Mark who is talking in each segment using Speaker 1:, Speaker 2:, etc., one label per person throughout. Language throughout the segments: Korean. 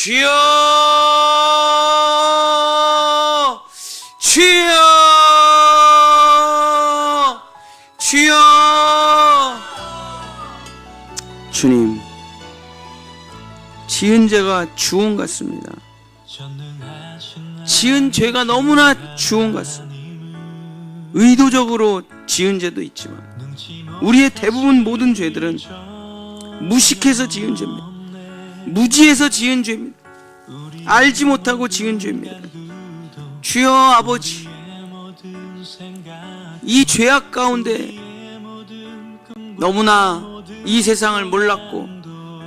Speaker 1: 주여, 주여, 주여. 주님, 지은 죄가 주홍 같습니다. 지은 죄가 너무나 주홍 같습니다. 의도적으로 지은 죄도 있지만 우리의 대부분 모든 죄들은 무식해서 지은 죄입니다. 무지해서 지은 죄입니다. 알지 못하고 지은 죄입니다. 주여 아버지, 이 죄악 가운데 너무나 이 세상을 몰랐고,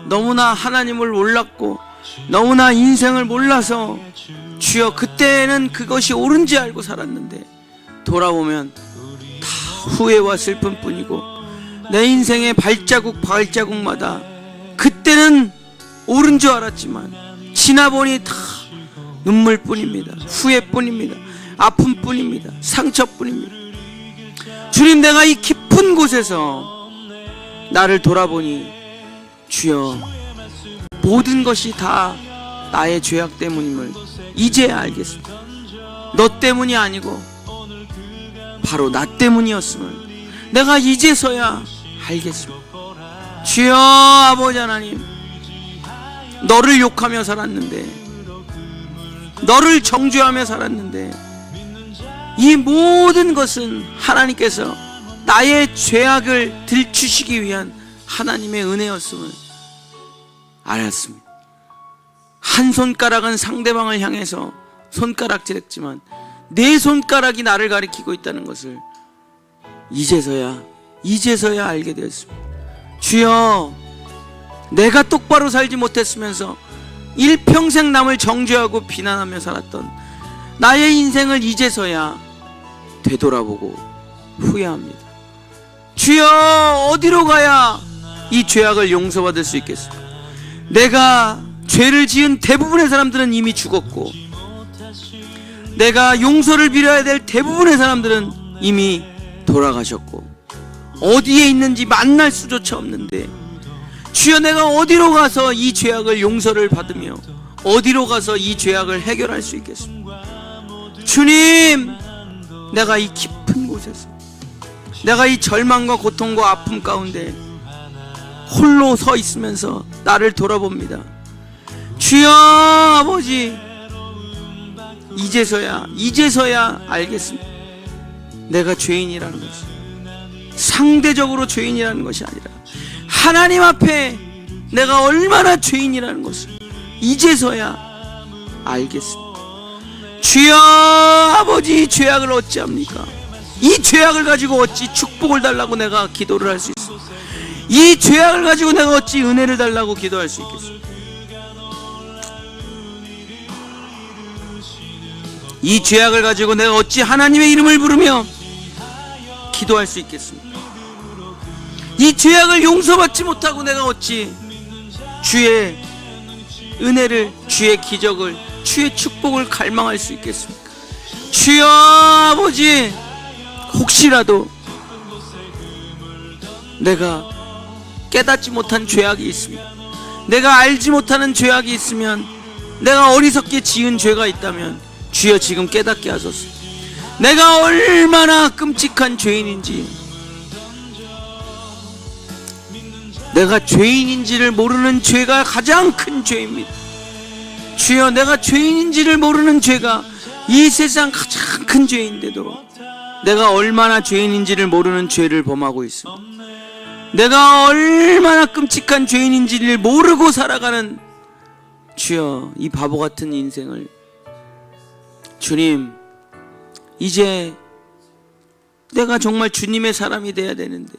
Speaker 1: 너무나 하나님을 몰랐고, 너무나 인생을 몰라서 주여 그때는 그것이 옳은지 알고 살았는데 돌아보면 다 후회와 슬픔뿐이고, 내 인생의 발자국마다 그때는 옳은 줄 알았지만 지나보니 다 눈물뿐입니다. 후회뿐입니다. 아픔뿐입니다. 상처뿐입니다. 주님, 내가 이 깊은 곳에서 나를 돌아보니 주여 모든 것이 다 나의 죄악 때문임을 이제야 알겠습니다. 너 때문이 아니고 바로 나 때문이었음을 내가 이제서야 알겠습니다. 주여 아버지 하나님, 너를 욕하며 살았는데, 너를 정죄하며 살았는데, 이 모든 것은 하나님께서 나의 죄악을 들추시기 위한 하나님의 은혜였음을 알았습니다. 한 손가락은 상대방을 향해서 손가락질했지만 내 손가락이 나를 가리키고 있다는 것을 이제서야 알게 되었습니다. 주여, 내가 똑바로 살지 못했으면서 일평생 남을 정죄하고 비난하며 살았던 나의 인생을 이제서야 되돌아보고 후회합니다. 주여, 어디로 가야 이 죄악을 용서받을 수 있겠습니까? 내가 죄를 지은 대부분의 사람들은 이미 죽었고, 내가 용서를 빌어야 될 대부분의 사람들은 이미 돌아가셨고, 어디에 있는지 만날 수조차 없는데 주여, 내가 어디로 가서 이 죄악을 용서를 받으며 어디로 가서 이 죄악을 해결할 수 있겠습니까? 주님, 내가 이 깊은 곳에서, 내가 이 절망과 고통과 아픔 가운데 홀로 서 있으면서 나를 돌아봅니다. 주여 아버지, 이제서야 알겠습니다. 내가 죄인이라는 것이 상대적으로 죄인이라는 것이 아니라 하나님 앞에 내가 얼마나 죄인이라는 것을 이제서야 알겠습니다. 주여 아버지, 죄악을 어찌합니까? 이 죄악을 가지고 어찌 축복을 달라고 내가 기도를 할 수 있습니까? 이 죄악을 가지고 내가 어찌 은혜를 달라고 기도할 수 있겠습니까? 이 죄악을 가지고 내가 어찌 하나님의 이름을 부르며 기도할 수 있겠습니까? 이 죄악을 용서받지 못하고 내가 어찌 주의 은혜를, 주의 기적을, 주의 축복을 갈망할 수 있겠습니까? 주여 아버지, 혹시라도 내가 깨닫지 못한 죄악이 있습니다. 내가 알지 못하는 죄악이 있으면, 내가 어리석게 지은 죄가 있다면 주여 지금 깨닫게 하소서. 내가 얼마나 끔찍한 죄인인지, 내가 죄인인지를 모르는 죄가 가장 큰 죄입니다. 주여, 내가 죄인인지를 모르는 죄가 이 세상 가장 큰 죄인데도 내가 얼마나 죄인인지를 모르는 죄를 범하고 있습니다. 내가 얼마나 끔찍한 죄인인지를 모르고 살아가는 주여, 이 바보 같은 인생을 주님, 이제 내가 정말 주님의 사람이 돼야 되는데,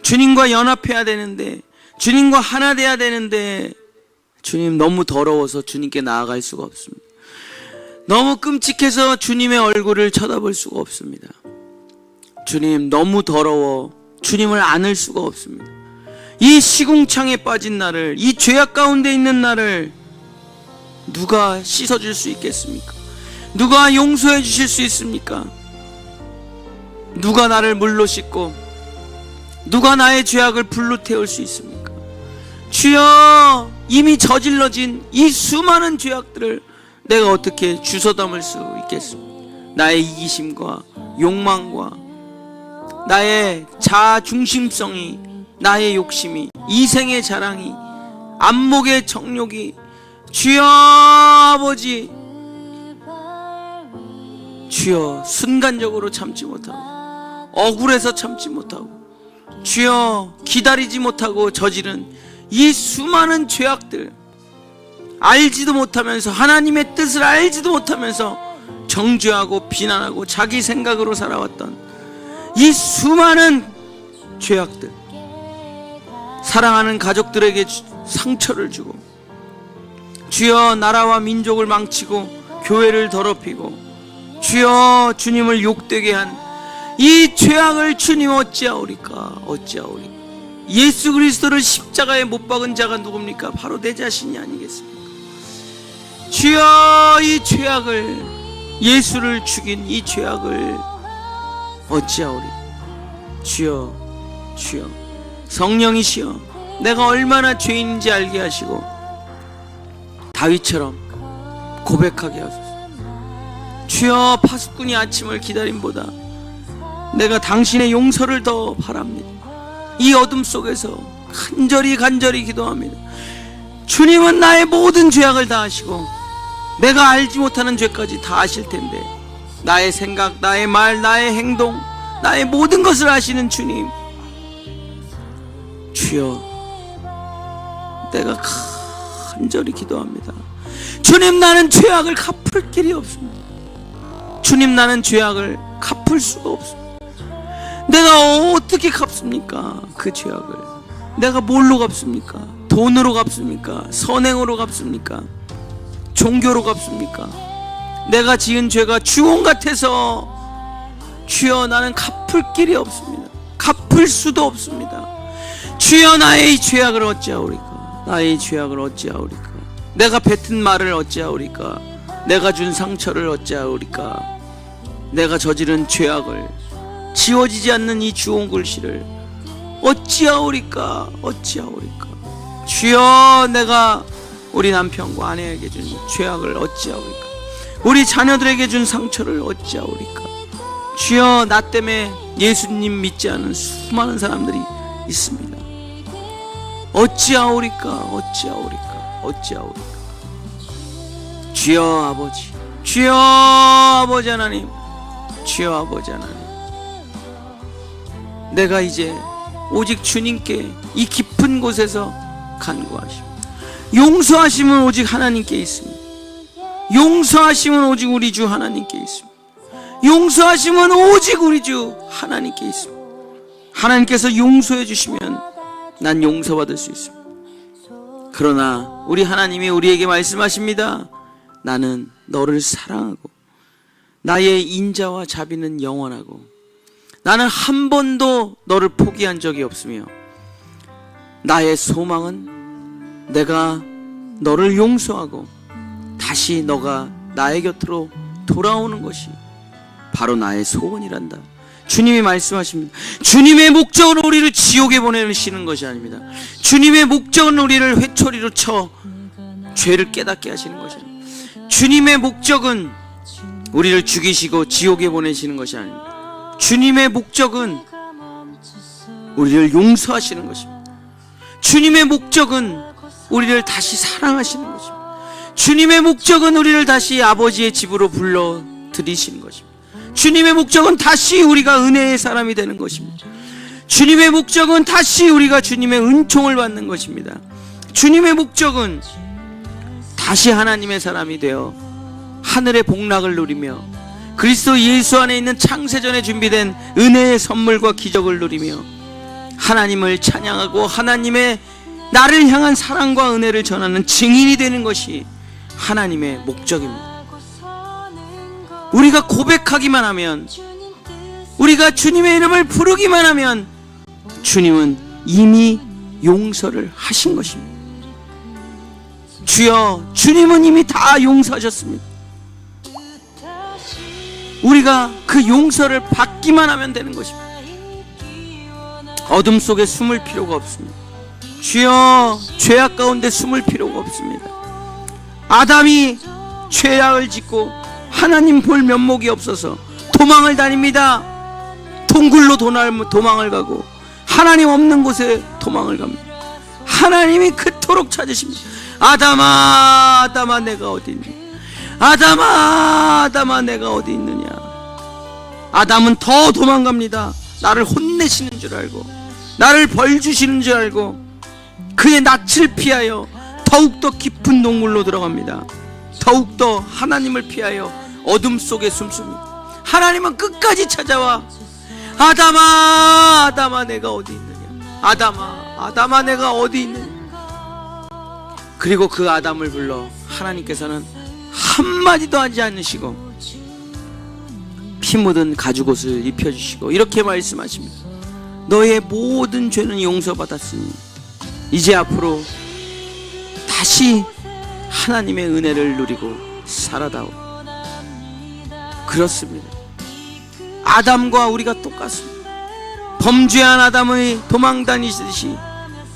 Speaker 1: 주님과 연합해야 되는데, 주님과 하나 돼야 되는데, 주님 너무 더러워서 주님께 나아갈 수가 없습니다. 너무 끔찍해서 주님의 얼굴을 쳐다볼 수가 없습니다. 주님 너무 더러워 주님을 안을 수가 없습니다. 이 시궁창에 빠진 나를, 이 죄악 가운데 있는 나를 누가 씻어줄 수 있겠습니까? 누가 용서해 주실 수 있습니까? 누가 나를 물로 씻고 누가 나의 죄악을 불로 태울 수 있습니까? 주여, 이미 저질러진 이 수많은 죄악들을 내가 어떻게 주워 담을 수 있겠습니까? 나의 이기심과 욕망과 나의 자중심성이, 나의 욕심이, 이생의 자랑이, 안목의 정욕이, 주여 아버지, 주여 순간적으로 참지 못하고, 억울해서 참지 못하고, 주여 기다리지 못하고 저지른 이 수많은 죄악들, 알지도 못하면서, 하나님의 뜻을 알지도 못하면서 정죄하고 비난하고 자기 생각으로 살아왔던 이 수많은 죄악들, 사랑하는 가족들에게 상처를 주고, 주여 나라와 민족을 망치고 교회를 더럽히고, 주여 주님을 욕되게 한 이 죄악을 주님 어찌하오리까? 어찌하오리까? 예수 그리스도를 십자가에 못 박은 자가 누굽니까? 바로 내 자신이 아니겠습니까? 주여 이 죄악을, 예수를 죽인 이 죄악을 어찌하오리까? 주여, 주여, 성령이시여, 내가 얼마나 죄인인지 알게 하시고 다윗처럼 고백하게 하소서. 주여, 파수꾼이 아침을 기다림보다 내가 당신의 용서를 더 바랍니다. 이 어둠 속에서 간절히 기도합니다. 주님은 나의 모든 죄악을 다 아시고 내가 알지 못하는 죄까지 다 아실 텐데, 나의 생각, 나의 말, 나의 행동, 나의 모든 것을 아시는 주님, 주여, 내가 간절히 기도합니다. 주님, 나는 죄악을 갚을 길이 없습니다. 주님, 나는 죄악을 갚을 수가 없습니다. 내가 어떻게 갚습니까? 그 죄악을 내가 뭘로 갚습니까? 돈으로 갚습니까? 선행으로 갚습니까? 종교로 갚습니까? 내가 지은 죄가 주홍 같아서 주여 나는 갚을 길이 없습니다. 갚을 수도 없습니다. 주여, 나의 이 죄악을 어찌하오리까? 나의 죄악을 어찌하오리까? 내가 뱉은 말을 어찌하오리까? 내가 준 상처를 어찌하오리까? 내가 저지른 죄악을, 지워지지 않는 이 주홍 글씨를 어찌하오리까? 어찌하오리까? 주여, 내가 우리 남편과 아내에게 준 죄악을 어찌하오리까? 우리 자녀들에게 준 상처를 어찌하오리까? 주여, 나 때문에 예수님 믿지 않은 수많은 사람들이 있습니다. 어찌하오리까? 어찌하오리까? 어찌하오리까? 주여 아버지, 주여 아버지 하나님, 주여 아버지 하나님, 내가 이제 오직 주님께 이 깊은 곳에서 간구하십니다. 용서하심은 오직 하나님께 있습니다. 용서하심은 오직 우리 주 하나님께 있습니다. 용서하심은 오직 우리 주 하나님께 있습니다. 하나님께서 용서해 주시면 난 용서받을 수 있습니다. 그러나 우리 하나님이 우리에게 말씀하십니다. 나는 너를 사랑하고 나의 인자와 자비는 영원하고 나는 한 번도 너를 포기한 적이 없으며 나의 소망은 내가 너를 용서하고 다시 너가 나의 곁으로 돌아오는 것이 바로 나의 소원이란다. 주님이 말씀하십니다. 주님의 목적은 우리를 지옥에 보내시는 것이 아닙니다. 주님의 목적은 우리를 회초리로 쳐 죄를 깨닫게 하시는 것이 아닙니다. 주님의 목적은 우리를 죽이시고 지옥에 보내시는 것이 아닙니다. 주님의 목적은 우리를 용서하시는 것입니다. 주님의 목적은 우리를 다시 사랑하시는 것입니다. 주님의 목적은 우리를 다시 아버지의 집으로 불러 들이시는 것입니다. 주님의 목적은 다시 우리가 은혜의 사람이 되는 것입니다. 주님의 목적은 다시 우리가 주님의 은총을 받는 것입니다. 주님의 목적은 다시 하나님의 사람이 되어 하늘의 복락을 누리며 그리스도 예수 안에 있는 창세전에 준비된 은혜의 선물과 기적을 누리며 하나님을 찬양하고 하나님의 나를 향한 사랑과 은혜를 전하는 증인이 되는 것이 하나님의 목적입니다. 우리가 고백하기만 하면, 우리가 주님의 이름을 부르기만 하면 주님은 이미 용서를 하신 것입니다. 주여, 주님은 이미 다 용서하셨습니다. 우리가 그 용서를 받기만 하면 되는 것입니다. 어둠 속에 숨을 필요가 없습니다. 주여, 죄악 가운데 숨을 필요가 없습니다. 아담이 죄악을 짓고 하나님 볼 면목이 없어서 도망을 다닙니다. 동굴로 도망을 가고 하나님 없는 곳에 도망을 갑니다. 하나님이 그토록 찾으십니다. 아담아, 아담아, 내가 어디 있느냐? 아담아, 아담아, 내가 어디 있느냐? 아담은 더 도망갑니다. 나를 혼내시는 줄 알고, 나를 벌 주시는 줄 알고, 그의 낯을 피하여 더욱더 깊은 동굴로 들어갑니다. 더욱더 하나님을 피하여 어둠 속에 숨습니다. 하나님은 끝까지 찾아와 아담아, 아담아, 내가 어디 있느냐? 아담아, 아담아, 내가 어디 있느냐? 그리고 그 아담을 불러 하나님께서는 한마디도 하지 않으시고 피 묻은 가죽옷을 입혀주시고 이렇게 말씀하십니다. 너의 모든 죄는 용서받았으니 이제 앞으로 다시 하나님의 은혜를 누리고 살아다오. 그렇습니다. 아담과 우리가 똑같습니다. 범죄한 아담의 도망 다니듯이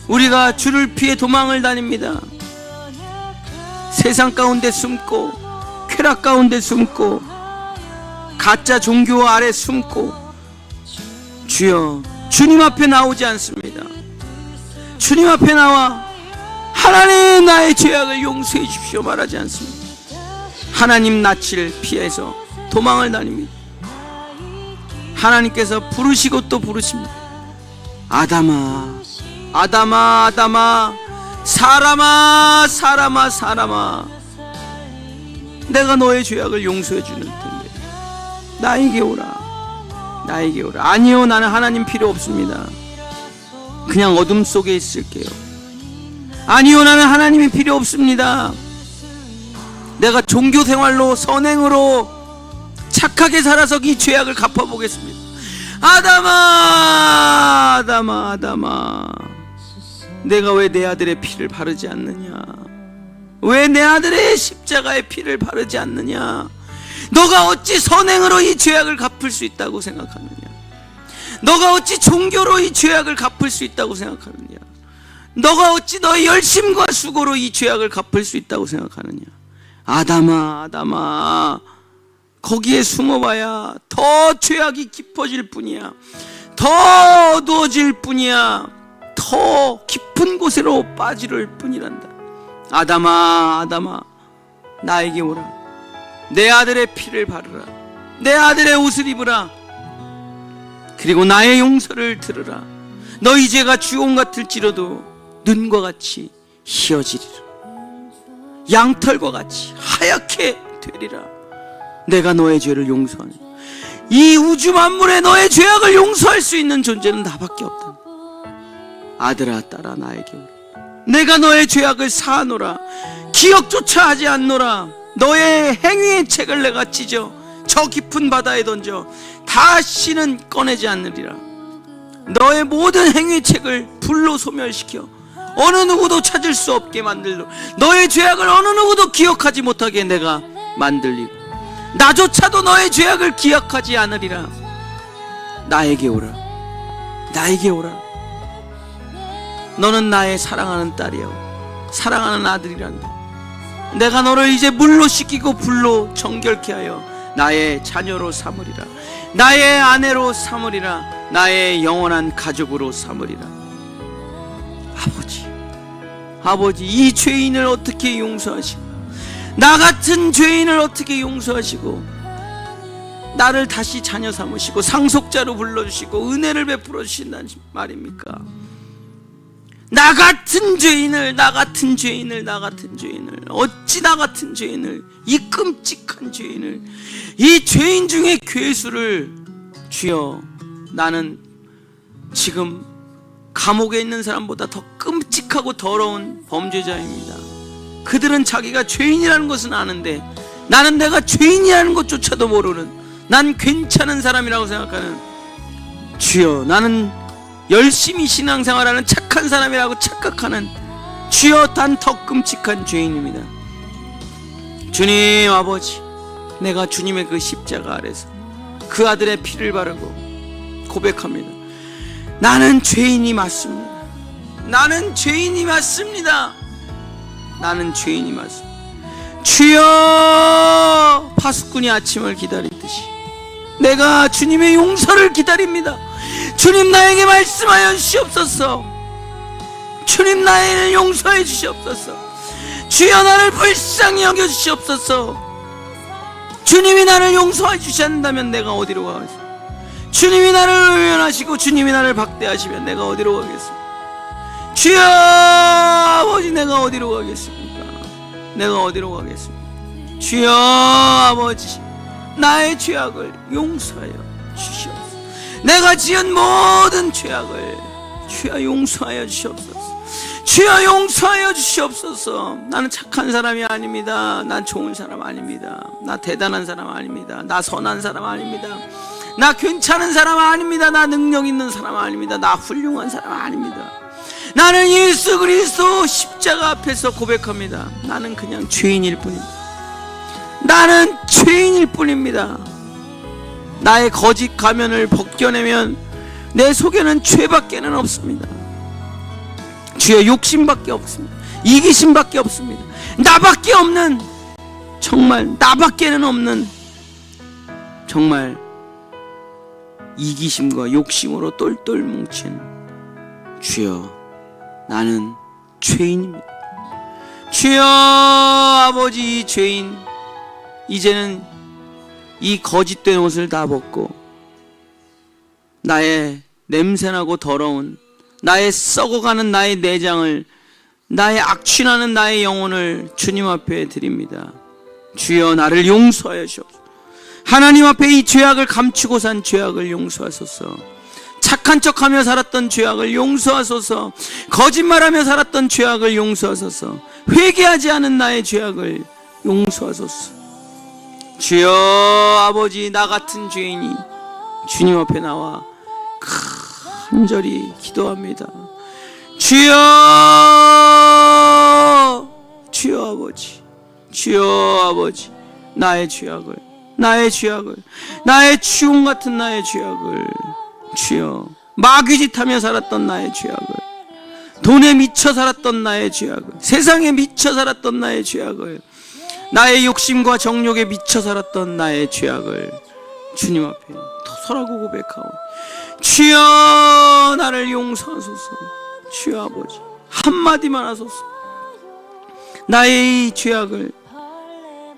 Speaker 1: 우리가 주를 피해 도망을 다닙니다. 세상 가운데 숨고 쾌락 가운데 숨고 가짜 종교 아래 숨고 주여, 주님 앞에 나오지 않습니다. 주님 앞에 나와 하나님 나의 죄악을 용서해 주십시오 말하지 않습니다. 하나님 낯을 피해서 도망을 다닙니다. 하나님께서 부르시고 또 부르십니다. 아담아, 아담아, 아담아, 사람아, 사람아, 사람아, 내가 너의 죄악을 용서해 주는 텐데 나에게 오라, 나에게 오라. 아니요, 나는 하나님 필요 없습니다. 그냥 어둠 속에 있을게요. 아니요, 나는 하나님이 필요 없습니다. 내가 종교 생활로, 선행으로 착하게 살아서 이 죄악을 갚아보겠습니다. 아담아, 아담아, 아담아, 내가 왜 내 아들의 피를 바르지 않느냐? 왜 내 아들의 십자가의 피를 바르지 않느냐? 너가 어찌 선행으로 이 죄악을 갚을 수 있다고 생각하느냐? 너가 어찌 종교로 이 죄악을 갚을 수 있다고 생각하느냐? 너가 어찌 너의 열심과 수고로 이 죄악을 갚을 수 있다고 생각하느냐? 아담아, 아담아, 거기에 숨어봐야 더 죄악이 깊어질 뿐이야. 더 어두워질 뿐이야. 더 깊은 곳으로 빠질 뿐이란다. 아담아, 아담아, 나에게 오라. 내 아들의 피를 바르라. 내 아들의 옷을 입으라. 그리고 나의 용서를 들으라. 너희 죄가 주홍 같을지라도 눈과 같이 희어지리라. 양털과 같이 하얗게 되리라. 내가 너의 죄를 용서하니 이 우주 만물에 너의 죄악을 용서할 수 있는 존재는 나밖에 없다. 아들아, 딸아, 나에게 오라. 내가 너의 죄악을 사하노라. 기억조차 하지 않노라. 너의 행위의 책을 내가 찢어 저 깊은 바다에 던져 다시는 꺼내지 않으리라. 너의 모든 행위의 책을 불로 소멸시켜 어느 누구도 찾을 수 없게 만들고 너의 죄악을 어느 누구도 기억하지 못하게 내가 만들리고 나조차도 너의 죄악을 기억하지 않으리라. 나에게 오라. 나에게 오라. 너는 나의 사랑하는 딸이요 사랑하는 아들이란다. 내가 너를 이제 물로 씻기고 불로 정결케 하여 나의 자녀로 삼으리라. 나의 아내로 삼으리라. 나의 영원한 가족으로 삼으리라. 아버지, 아버지, 이 죄인을 어떻게 용서하시고 나 같은 죄인을 어떻게 용서하시고 나를 다시 자녀 삼으시고 상속자로 불러주시고 은혜를 베풀어 주신다는 말입니까? 나 같은 죄인을, 나 같은 죄인을, 나 같은 죄인을, 어찌 나 같은 죄인을, 이 끔찍한 죄인을, 이 죄인 중에 괴수를 주여, 나는 지금 감옥에 있는 사람보다 더 끔찍하고 더러운 범죄자입니다. 그들은 자기가 죄인이라는 것은 아는데 나는 내가 죄인이라는 것조차도 모르는, 난 괜찮은 사람이라고 생각하는, 주여, 나는 열심히 신앙생활하는 착한 사람이라고 착각하는, 주여, 단 더 끔찍한 죄인입니다. 주님 아버지, 내가 주님의 그 십자가 아래서 그 아들의 피를 바르고 고백합니다. 나는 죄인이 맞습니다. 나는 죄인이 맞습니다. 나는 죄인이 맞습니다. 주여, 파수꾼이 아침을 기다리듯이 내가 주님의 용서를 기다립니다. 주님, 나에게 말씀하여 주시옵소서. 주님, 나를 용서해 주시옵소서. 주여, 나를 불쌍히 여겨 주시옵소서. 주님이 나를 용서해 주신다면 내가 어디로 가겠습니까? 주님이 나를 외면하시고 주님이 나를 박대하시면 내가 어디로 가겠습니까? 주여, 아버지, 내가 어디로 가겠습니까? 내가 어디로 가겠습니까? 주여, 아버지, 나의 죄악을 용서하여 주시옵소서. 내가 지은 모든 죄악을 주여 용서하여 주시옵소서. 주여 용서하여 주시옵소서. 나는 착한 사람이 아닙니다. 난 좋은 사람 아닙니다. 나 대단한 사람 아닙니다. 나 선한 사람 아닙니다. 나 괜찮은 사람 아닙니다. 나 능력 있는 사람 아닙니다. 나 훌륭한 사람 아닙니다. 나는 예수 그리스도 십자가 앞에서 고백합니다. 나는 그냥 죄인일 뿐입니다. 나는 죄인일 뿐입니다. 나의 거짓 가면을 벗겨내면 내 속에는 죄밖에는 없습니다. 주여, 욕심밖에 없습니다. 이기심밖에 없습니다. 나밖에 없는, 정말 나밖에는 없는, 정말 이기심과 욕심으로 똘똘 뭉친 주여, 나는 죄인입니다. 주여, 아버지, 죄인, 이제는 이 거짓된 옷을 다 벗고 나의 냄새나고 더러운, 나의 썩어가는 나의 내장을, 나의 악취나는 나의 영혼을 주님 앞에 드립니다. 주여, 나를 용서하여 주옵소서. 하나님 앞에 이 죄악을 감추고 산 죄악을 용서하소서. 착한 척하며 살았던 죄악을 용서하소서. 거짓말하며 살았던 죄악을 용서하소서. 회개하지 않은 나의 죄악을 용서하소서. 주여, 아버지, 나 같은 죄인이 주님 앞에 나와 간절히 기도합니다. 주여, 주여 아버지, 주여 아버지, 나의 죄악을, 나의 주홍 같은 나의 죄악을, 주여, 마귀짓하며 살았던 나의 죄악을, 돈에 미쳐 살았던 나의 죄악을, 세상에 미쳐 살았던 나의 죄악을, 나의 욕심과 정욕에 미쳐 살았던 나의 죄악을 주님 앞에 토설하고 고백하오. 주여, 나를 용서하소서. 주여 아버지, 한마디만 하소서. 나의 이 죄악을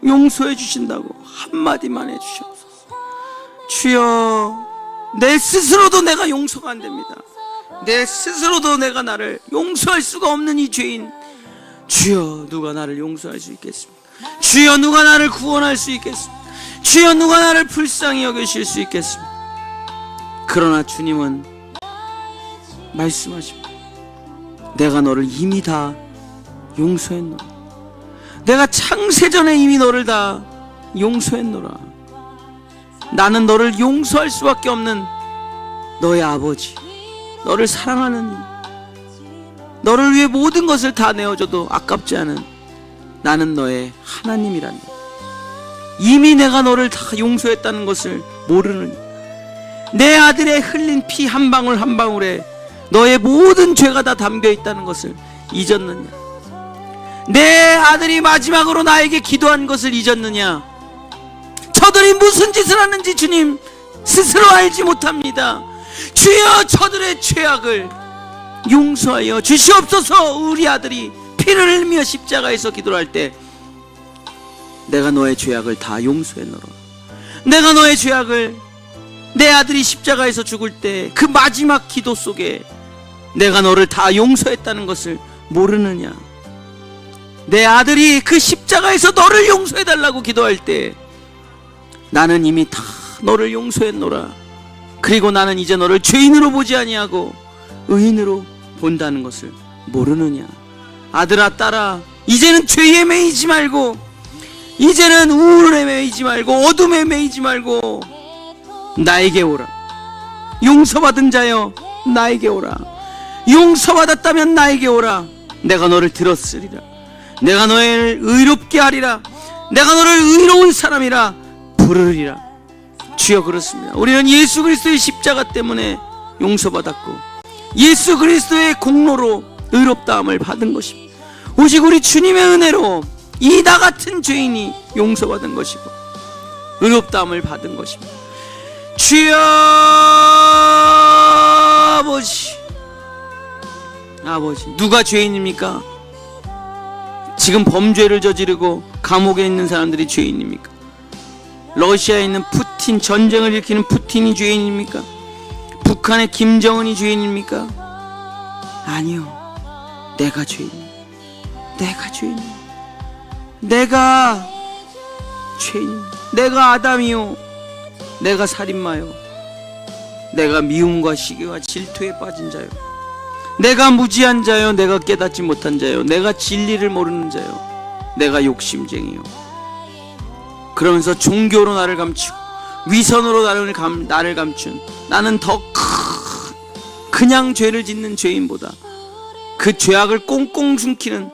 Speaker 1: 용서해 주신다고 한마디만 해 주시옵소서. 주여, 내 스스로도 내가 용서가 안 됩니다. 내 스스로도 내가 나를 용서할 수가 없는 이 죄인, 주여, 누가 나를 용서할 수 있겠습니까? 주여, 누가 나를 구원할 수 있겠습니까? 주여, 누가 나를 불쌍히 여기실 수 있겠습니까? 그러나 주님은 말씀하십니다. 내가 너를 이미 다 용서했노라. 내가 창세전에 이미 너를 다 용서했노라. 나는 너를 용서할 수밖에 없는 너의 아버지, 너를 사랑하는 이, 너를 위해 모든 것을 다 내어줘도 아깝지 않은 나는 너의 하나님이란다. 이미 내가 너를 다 용서했다는 것을 모르느니, 내 아들의 흘린 피 한 방울 한 방울에 너의 모든 죄가 다 담겨 있다는 것을 잊었느냐? 내 아들이 마지막으로 나에게 기도한 것을 잊었느냐? 저들이 무슨 짓을 하는지 주님 스스로 알지 못합니다. 주여, 저들의 죄악을 용서하여 주시옵소서. 우리 아들이 피를 흘리며 십자가에서 기도할 때 내가 너의 죄악을 다 용서했노라. 내가 너의 죄악을, 내 아들이 십자가에서 죽을 때 그 마지막 기도 속에 내가 너를 다 용서했다는 것을 모르느냐? 내 아들이 그 십자가에서 너를 용서해달라고 기도할 때 나는 이미 다 너를 용서했노라. 그리고 나는 이제 너를 죄인으로 보지 아니하고 의인으로 본다는 것을 모르느냐? 아들아, 딸아, 이제는 죄에 매이지 말고, 이제는 우울에 매이지 말고, 어둠에 매이지 말고 나에게 오라. 용서받은 자여, 나에게 오라. 용서받았다면 나에게 오라. 내가 너를 들었으리라. 내가 너를 의롭게 하리라. 내가 너를 의로운 사람이라 부르리라. 주여, 그렇습니다. 우리는 예수 그리스도의 십자가 때문에 용서받았고 예수 그리스도의 공로로 의롭다함을 받은 것입니다. 오직 우리 주님의 은혜로 이 나 같은 죄인이 용서받은 것이고 의롭다함을 받은 것입니다. 주여 아버지, 누가 죄인입니까? 지금 범죄를 저지르고 감옥에 있는 사람들이 죄인입니까? 러시아에 있는 푸틴, 전쟁을 일으키는 푸틴이 죄인입니까? 북한의 김정은이 죄인입니까? 아니요, 내가 죄인입니다. 내가 죄인입니다. 내가 죄인입니다. 내가 아담이요, 내가 살인마요, 내가 미움과 시기와 질투에 빠진 자요, 내가 무지한 자요, 내가 깨닫지 못한 자요, 내가 진리를 모르는 자요, 내가 욕심쟁이요. 그러면서 종교로 나를 감추고 위선으로 나를 감춘 나는 더 그냥 죄를 짓는 죄인보다 그 죄악을 꽁꽁 숨기는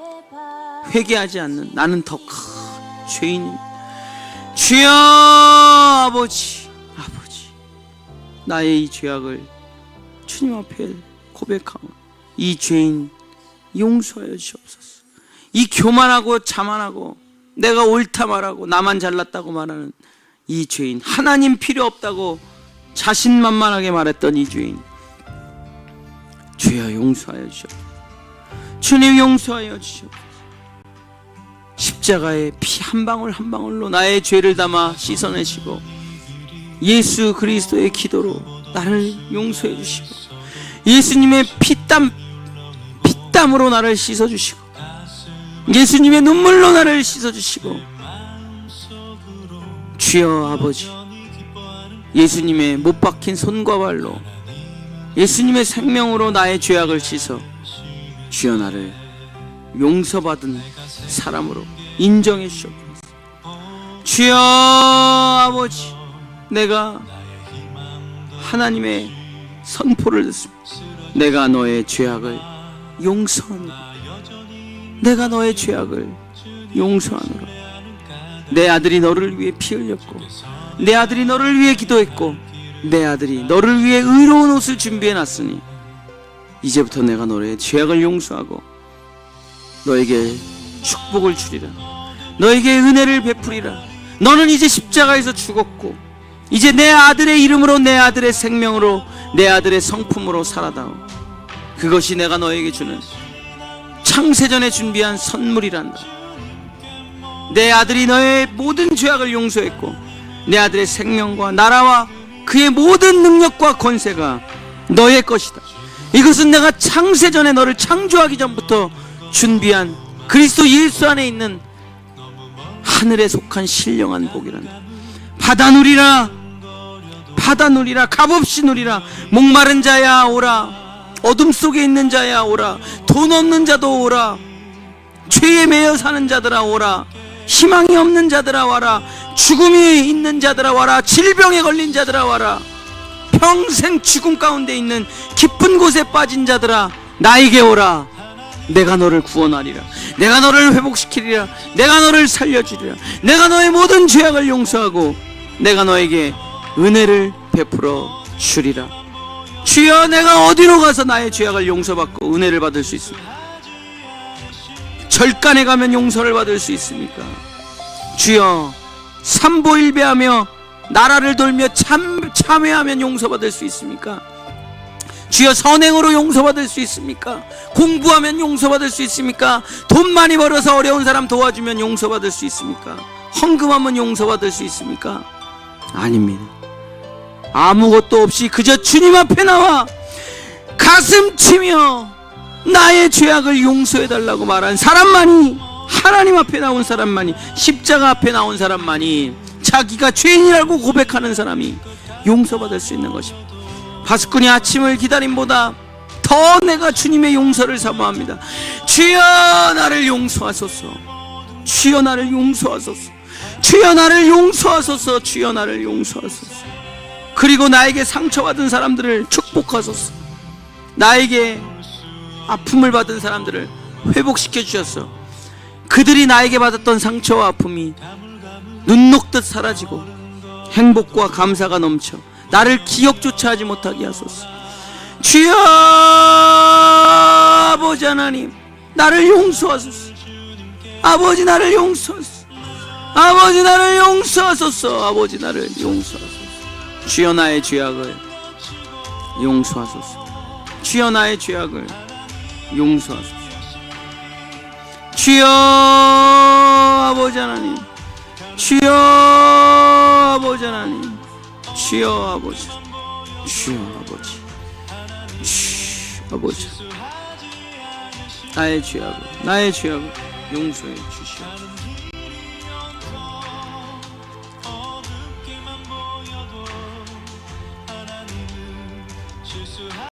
Speaker 1: 회개하지 않는 나는 더 큰 죄인입니다. 주여 아버지, 나의 이 죄악을 주님 앞에 고백하고 이 죄인 용서하여 주옵소서. 이 교만하고 자만하고 내가 옳다 말하고 나만 잘났다고 말하는 이 죄인, 하나님 필요 없다고 자신만만하게 말했던 이 죄인, 주여 용서하여 주옵소서. 주님 용서하여 주옵소서. 십자가의 피 한 방울 한 방울로 나의 죄를 담아 씻어내시고 예수 그리스도의 기도로 나를 용서해 주시고 예수님의 피땀으로 나를 씻어주시고 예수님의 눈물로 나를 씻어주시고 주여 아버지, 예수님의 못 박힌 손과 발로 예수님의 생명으로 나의 죄악을 씻어 주여 나를 용서받은 사람으로 인정해 주옵소서. 주여 아버지, 내가 하나님의 선포를 듣습니다. 내가 너의 죄악을 용서하노라. 내가 너의 죄악을 용서하노라. 내 아들이 너를 위해 피 흘렸고 내 아들이 너를 위해 기도했고 내 아들이 너를 위해 의로운 옷을 준비해놨으니 이제부터 내가 너의 죄악을 용서하고 너에게 축복을 주리라. 너에게 은혜를 베푸리라. 너는 이제 십자가에서 죽었고 이제 내 아들의 이름으로, 내 아들의 생명으로, 내 아들의 성품으로 살아다오. 그것이 내가 너에게 주는 창세전에 준비한 선물이란다. 내 아들이 너의 모든 죄악을 용서했고 내 아들의 생명과 나라와 그의 모든 능력과 권세가 너의 것이다. 이것은 내가 창세전에 너를 창조하기 전부터 준비한 그리스도 예수 안에 있는 하늘에 속한 신령한 복이란다. 받아 누리라, 받아 누리라, 값없이 누리라. 목마른 자야 오라, 어둠 속에 있는 자야 오라, 돈 없는 자도 오라, 죄에 매여 사는 자들아 오라, 희망이 없는 자들아 와라, 죽음이 있는 자들아 와라, 질병에 걸린 자들아 와라, 평생 죽음 가운데 있는 깊은 곳에 빠진 자들아 나에게 오라. 내가 너를 구원하리라. 내가 너를 회복시키리라. 내가 너를 살려주리라. 내가 너의 모든 죄악을 용서하고 내가 너에게 은혜를 베풀어 주리라. 주여, 내가 어디로 가서 나의 죄악을 용서받고 은혜를 받을 수 있습니까? 절간에 가면 용서를 받을 수 있습니까? 주여, 삼보일배하며 나라를 돌며 참회하면 용서받을 수 있습니까? 주여, 선행으로 용서받을 수 있습니까? 공부하면 용서받을 수 있습니까? 돈 많이 벌어서 어려운 사람 도와주면 용서받을 수 있습니까? 헌금하면 용서받을 수 있습니까? 아닙니다. 아무것도 없이 그저 주님 앞에 나와 가슴 치며 나의 죄악을 용서해달라고 말한 사람만이, 하나님 앞에 나온 사람만이, 십자가 앞에 나온 사람만이, 자기가 죄인이라고 고백하는 사람이 용서받을 수 있는 것입니다. 바스꾼이 아침을 기다림보다 더 내가 주님의 용서를 사모합니다. 주여, 나를 용서하소서. 주여, 나를 용서하소서. 주여, 나를 용서하소서. 주여, 나를 용서하소서. 그리고 나에게 상처받은 사람들을 축복하소서. 나에게 아픔을 받은 사람들을 회복시켜 주셨어. 그들이 나에게 받았던 상처와 아픔이 눈 녹듯 사라지고 행복과 감사가 넘쳐 나를 기억조차 하지 못하게 하소서. 주여 아버지 하나님 나를 용서하소서. 아버지 나를 용서하소서. 아버지 나를 용서하소서. 아버지 나를 용서하소서. 주여 나의 죄악을 용서하소서. 주여 나의 죄악을 용서하소서. 주여 아버지 하나님, 주여 아버지 하나님, 주여 아버지, 주여 아버지, 주여 아버지, 나의 죄악을 용서해 주시옵소서.